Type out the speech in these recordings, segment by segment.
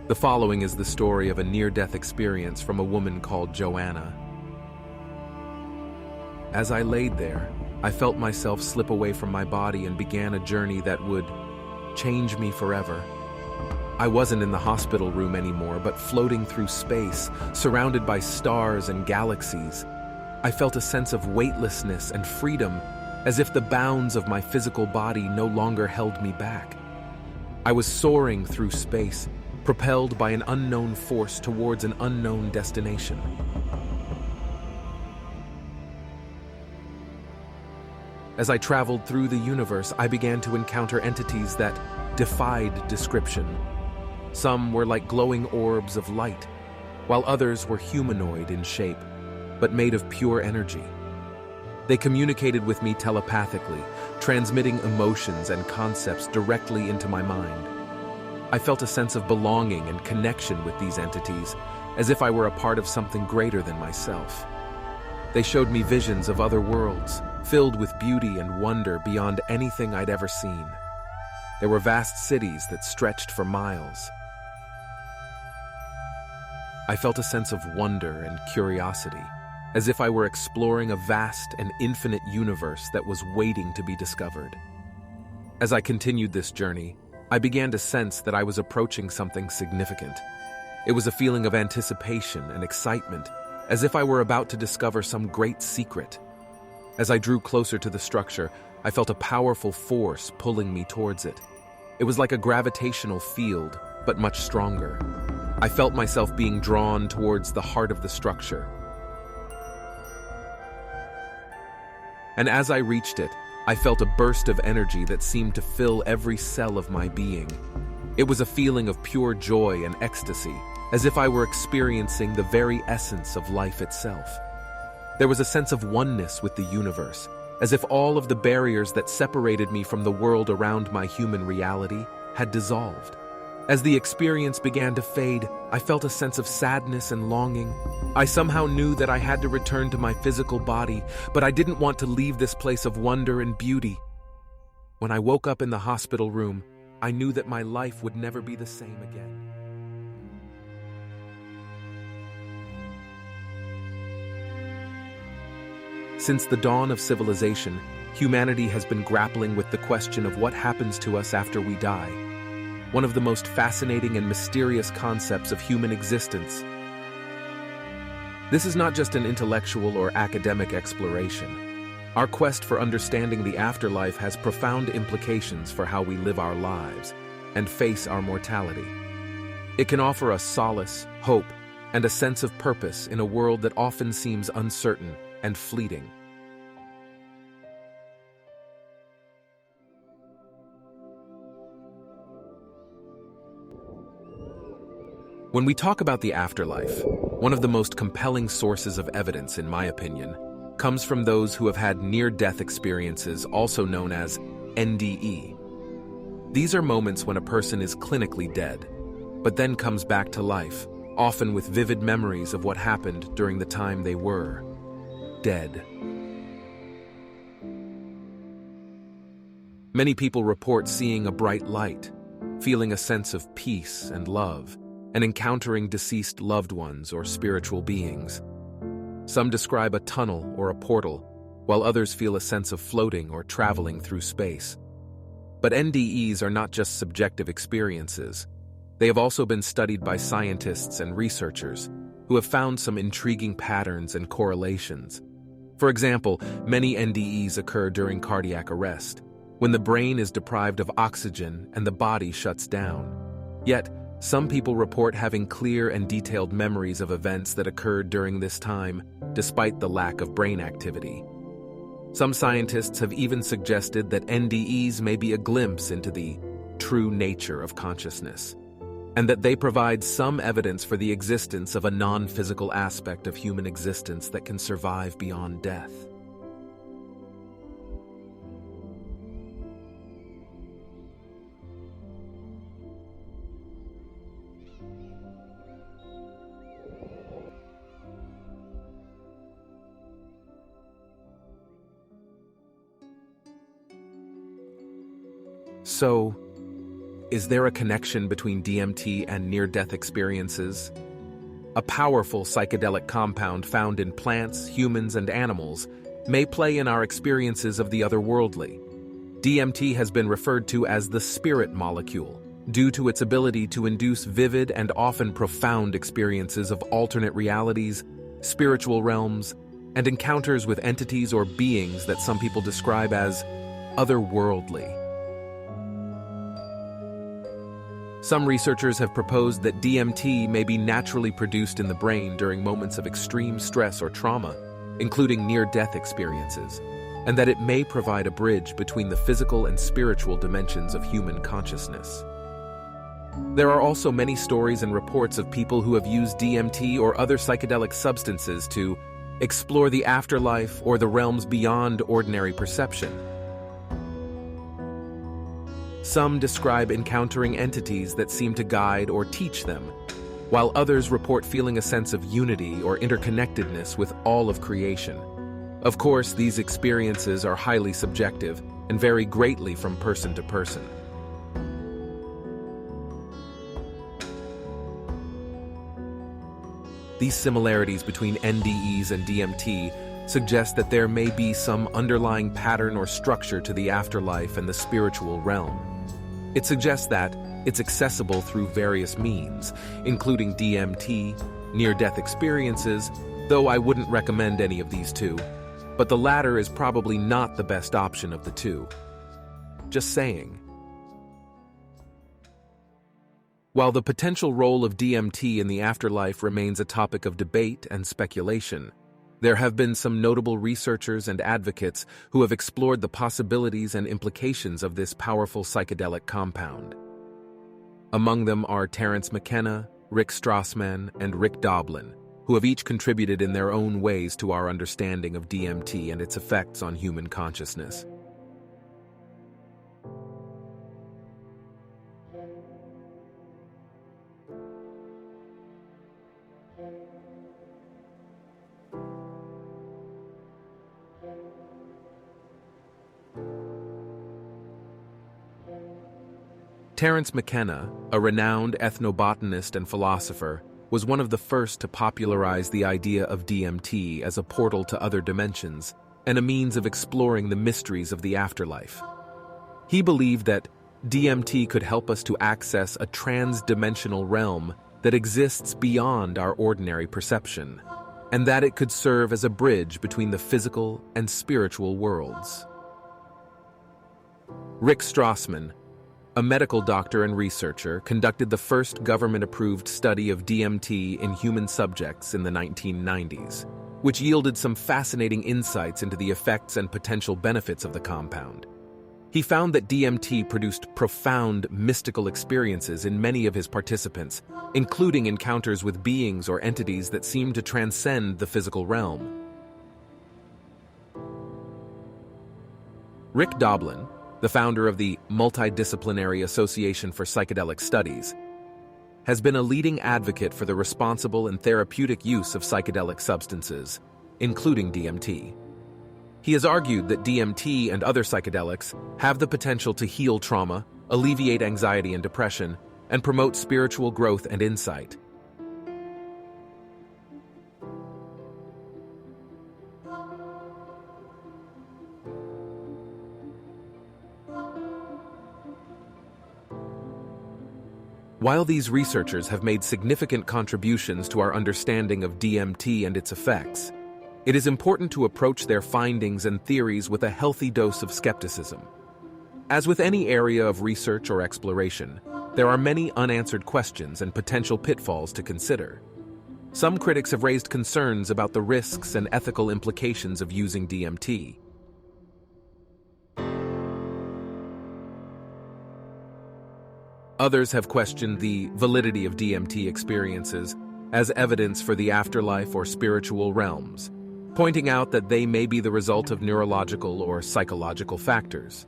The following is the story of a near-death experience from a woman called Joanna. As I laid there, I felt myself slip away from my body and began a journey that would change me forever. I wasn't in the hospital room anymore, but floating through space, surrounded by stars and galaxies. I felt a sense of weightlessness and freedom, as if the bounds of my physical body no longer held me back. I was soaring through space, propelled by an unknown force towards an unknown destination. As I traveled through the universe, I began to encounter entities that defied description. Some were like glowing orbs of light, while others were humanoid in shape, but made of pure energy. They communicated with me telepathically, transmitting emotions and concepts directly into my mind. I felt a sense of belonging and connection with these entities, as if I were a part of something greater than myself. They showed me visions of other worlds, filled with beauty and wonder beyond anything I'd ever seen. There were vast cities that stretched for miles. I felt a sense of wonder and curiosity, as if I were exploring a vast and infinite universe that was waiting to be discovered. As I continued this journey, I began to sense that I was approaching something significant. It was a feeling of anticipation and excitement, as if I were about to discover some great secret. As I drew closer to the structure, I felt a powerful force pulling me towards it. It was like a gravitational field, but much stronger. I felt myself being drawn towards the heart of the structure. And as I reached it, I felt a burst of energy that seemed to fill every cell of my being. It was a feeling of pure joy and ecstasy, as if I were experiencing the very essence of life itself. There was a sense of oneness with the universe, as if all of the barriers that separated me from the world around my human reality had dissolved. As the experience began to fade, I felt a sense of sadness and longing. I somehow knew that I had to return to my physical body, but I didn't want to leave this place of wonder and beauty. When I woke up in the hospital room, I knew that my life would never be the same again. Since the dawn of civilization, humanity has been grappling with the question of what happens to us after we die. One of the most fascinating and mysterious concepts of human existence. This is not just an intellectual or academic exploration. Our quest for understanding the afterlife has profound implications for how we live our lives and face our mortality. It can offer us solace, hope, and a sense of purpose in a world that often seems uncertain and fleeting. When we talk about the afterlife, one of the most compelling sources of evidence, in my opinion, comes from those who have had near-death experiences, also known as NDE. These are moments when a person is clinically dead, but then comes back to life, often with vivid memories of what happened during the time they were dead. Many people report seeing a bright light, feeling a sense of peace and love, and encountering deceased loved ones or spiritual beings. Some describe a tunnel or a portal, while others feel a sense of floating or traveling through space. But NDEs are not just subjective experiences. They have also been studied by scientists and researchers who have found some intriguing patterns and correlations. For example, many NDEs occur during cardiac arrest, when the brain is deprived of oxygen and the body shuts down. Yet, some people report having clear and detailed memories of events that occurred during this time, despite the lack of brain activity. Some scientists have even suggested that NDEs may be a glimpse into the true nature of consciousness, and that they provide some evidence for the existence of a non-physical aspect of human existence that can survive beyond death. So, Is there a connection between DMT and near-death experiences? A powerful psychedelic compound found in plants, humans, and animals may play in our experiences of the otherworldly. DMT has been referred to as the spirit molecule, due to its ability to induce vivid and often profound experiences of alternate realities, spiritual realms, and encounters with entities or beings that some people describe as otherworldly. Some researchers have proposed that DMT may be naturally produced in the brain during moments of extreme stress or trauma, including near-death experiences, and that it may provide a bridge between the physical and spiritual dimensions of human consciousness. There are also many stories and reports of people who have used DMT or other psychedelic substances to explore the afterlife or the realms beyond ordinary perception. Some describe encountering entities that seem to guide or teach them, while others report feeling a sense of unity or interconnectedness with all of creation. Of course, these experiences are highly subjective and vary greatly from person to person. These similarities between NDEs and DMT suggest that there may be some underlying pattern or structure to the afterlife and the spiritual realm. It suggests that it's accessible through various means, including DMT, near-death experiences, though I wouldn't recommend any of these two, but the latter is probably not the best option of the two. Just saying. While the potential role of DMT in the afterlife remains a topic of debate and speculation, there have been some notable researchers and advocates who have explored the possibilities and implications of this powerful psychedelic compound. Among them are Terence McKenna, Rick Strassman, and Rick Doblin, who have each contributed in their own ways to our understanding of DMT and its effects on human consciousness. Terence McKenna, a renowned ethnobotanist and philosopher, was one of the first to popularize the idea of DMT as a portal to other dimensions and a means of exploring the mysteries of the afterlife. He believed that DMT could help us to access a trans-dimensional realm that exists beyond our ordinary perception, and that it could serve as a bridge between the physical and spiritual worlds. Rick Strassman, a medical doctor and researcher, conducted the first government-approved study of DMT in human subjects in the 1990s, which yielded some fascinating insights into the effects and potential benefits of the compound. He found that DMT produced profound mystical experiences in many of his participants, including encounters with beings or entities that seemed to transcend the physical realm. Rick Doblin, the founder of the Multidisciplinary Association for Psychedelic Studies, has been a leading advocate for the responsible and therapeutic use of psychedelic substances, including DMT. He has argued that DMT and other psychedelics have the potential to heal trauma, alleviate anxiety and depression, and promote spiritual growth and insight. While these researchers have made significant contributions to our understanding of DMT and its effects, it is important to approach their findings and theories with a healthy dose of skepticism. As with any area of research or exploration, there are many unanswered questions and potential pitfalls to consider. Some critics have raised concerns about the risks and ethical implications of using DMT. Others have questioned the validity of DMT experiences as evidence for the afterlife or spiritual realms, pointing out that they may be the result of neurological or psychological factors.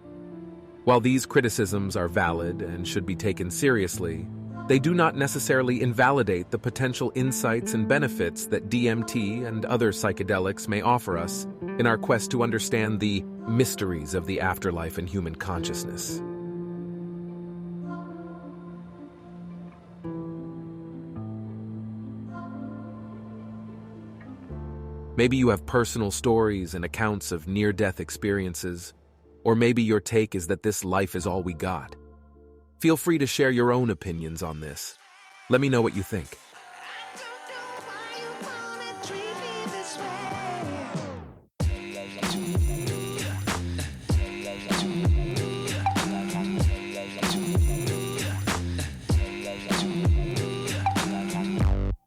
While these criticisms are valid and should be taken seriously, they do not necessarily invalidate the potential insights and benefits that DMT and other psychedelics may offer us in our quest to understand the mysteries of the afterlife and human consciousness. Maybe you have personal stories and accounts of near-death experiences, or maybe your take is that this life is all we got. Feel free to share your own opinions on this. Let me know what you think.